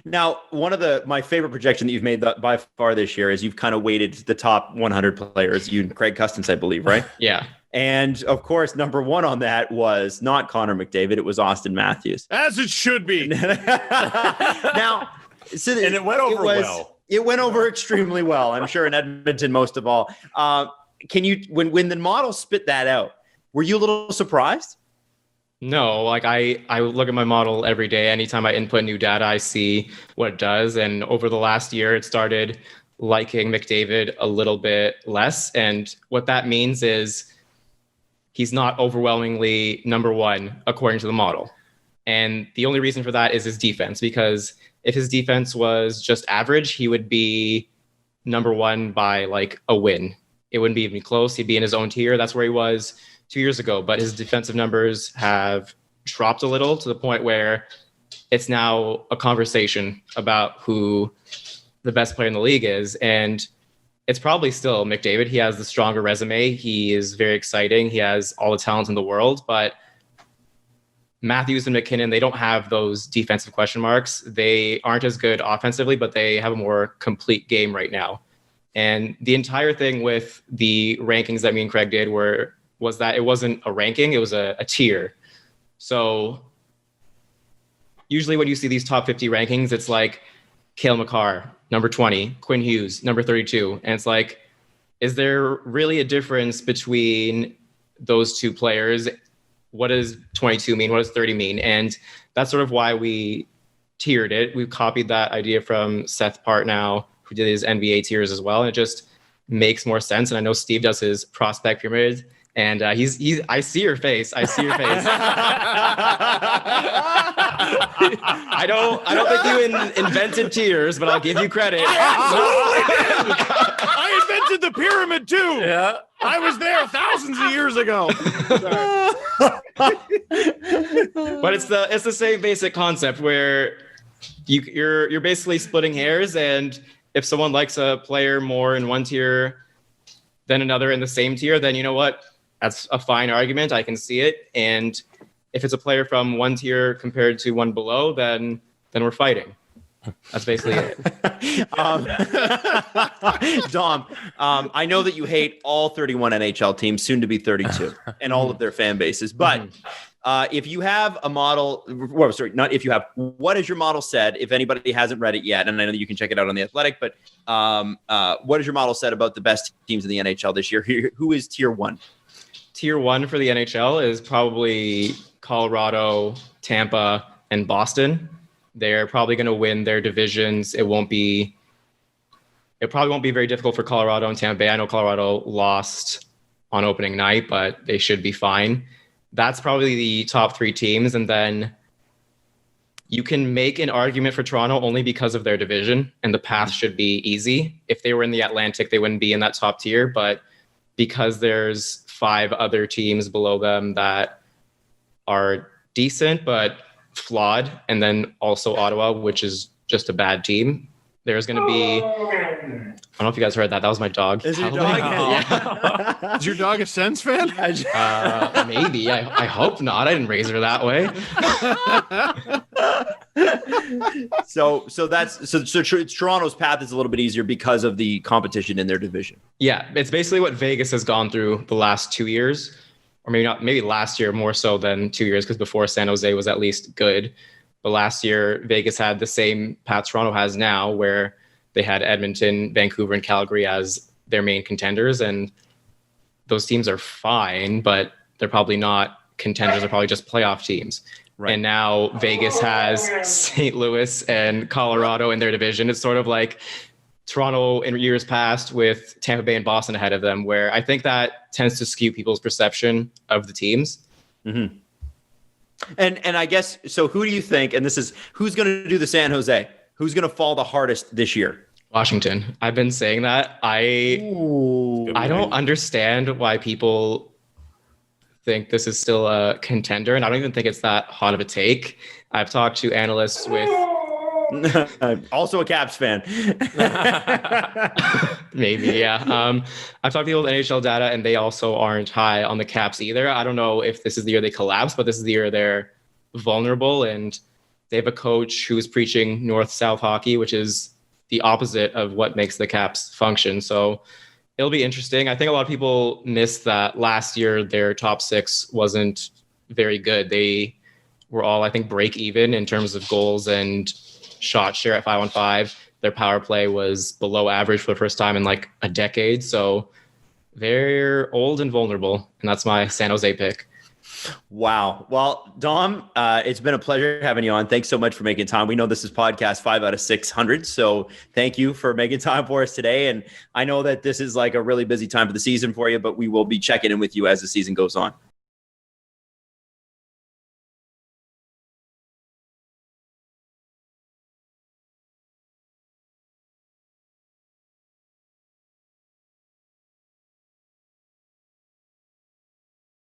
Now, one of my favorite projection that you've made by far this year is you've kind of weighted the top 100 players. You and Craig Custance, I believe, right? Yeah. And of course, number one on that was not Connor McDavid. It was Auston Matthews. As it should be. Now, and it went over well. It went over extremely well. I'm sure in Edmonton, most of all. Can you, when the model spit that out, were you a little surprised? No, like I look at my model every day. Anytime I input new data, I see what it does. And over the last year, it started liking McDavid a little bit less. And what that means is he's not overwhelmingly number one according to the model. And the only reason for that is his defense, because if his defense was just average, he would be number one by like a win. It wouldn't be even close. He'd be in his own tier. That's where he was 2 years ago, but his defensive numbers have dropped a little to the point where it's now a conversation about who the best player in the league is. And it's probably still McDavid. He has the stronger resume. He is very exciting. He has all the talent in the world, but Matthews and McKinnon, they don't have those defensive question marks. They aren't as good offensively, but they have a more complete game right now. And the entire thing with the rankings that me and Craig did was that it wasn't a ranking, it was a tier. So usually when you see these top 50 rankings, it's like Cale Makar, number 20, Quinn Hughes, number 32. And it's like, is there really a difference between those two players? What does 22 mean? What does 30 mean? And that's sort of why we tiered it. We copied that idea from Seth Partnow, who did his NBA tiers as well. And it just makes more sense. And I know Steve does his prospect pyramid. And he's. I see your face. I see your face. I don't think you invented tiers, but I'll give you credit. I invented the pyramid too. Yeah. I was there thousands of years ago. But it's the same basic concept where you're basically splitting hairs, and if someone likes a player more in one tier than another in the same tier, then you know what? That's a fine argument. I can see it. And if it's a player from one tier compared to one below, then we're fighting. That's basically it. Dom, I know that you hate all 31 NHL teams, soon to be 32, and all of their fan bases. But if you have a model, well, sorry, not if you have, what has your model said? If anybody hasn't read it yet, and I know that you can check it out on The Athletic, but what has your model said about the best teams in the NHL this year? Who is tier one? Tier one for the NHL is probably Colorado, Tampa, and Boston. They're probably going to win their divisions. It probably won't be very difficult for Colorado and Tampa Bay. I know Colorado lost on opening night, but they should be fine. That's probably the top three teams. And then you can make an argument for Toronto only because of their division, and the path should be easy. If they were in the Atlantic, they wouldn't be in that top tier, but because there's 5 other teams below them that are decent but flawed, and then also Ottawa, which is just a bad team. There's going to be, I don't know if you guys heard that. That was my dog. Is your dog? Yeah. Is your dog a Sens fan? Maybe. I hope not. I didn't raise her that way. So Toronto's path is a little bit easier because of the competition in their division. Yeah, it's basically what Vegas has gone through the last 2 years, or maybe not. Maybe last year more so than 2 years, because before San Jose was at least good. But last year, Vegas had the same path Toronto has now, where they had Edmonton, Vancouver, and Calgary as their main contenders. And those teams are fine, but they're probably not contenders. They're probably just playoff teams. Right. And now Vegas has St. Louis and Colorado in their division. It's sort of like Toronto in years past with Tampa Bay and Boston ahead of them, where I think that tends to skew people's perception of the teams. Mm-hmm. And I guess, so who do you think, and this is, who's going to do the San Jose? Who's going to fall the hardest this year? Washington. I've been saying that. I don't understand why people think this is still a contender, and I don't even think it's that hot of a take. I've talked to analysts with... Also a Caps fan. Maybe, yeah. I've talked to people with NHL data, and they also aren't high on the Caps either. I don't know if this is the year they collapse, but this is the year they're vulnerable. And they have a coach who's preaching north-south hockey, which is the opposite of what makes the Caps function. So it'll be interesting. I think a lot of people missed that last year their top six wasn't very good. They were all, I think, break even in terms of goals and shot share at 5-on-5. Their power play was below average for the first time in like a decade. So they're old and vulnerable. And that's my San Jose pick. Wow. Well, Dom, it's been a pleasure having you on. Thanks so much for making time. We know this is podcast 5 out of 600. So thank you for making time for us today. And I know that this is like a really busy time for the season for you, but we will be checking in with you as the season goes on.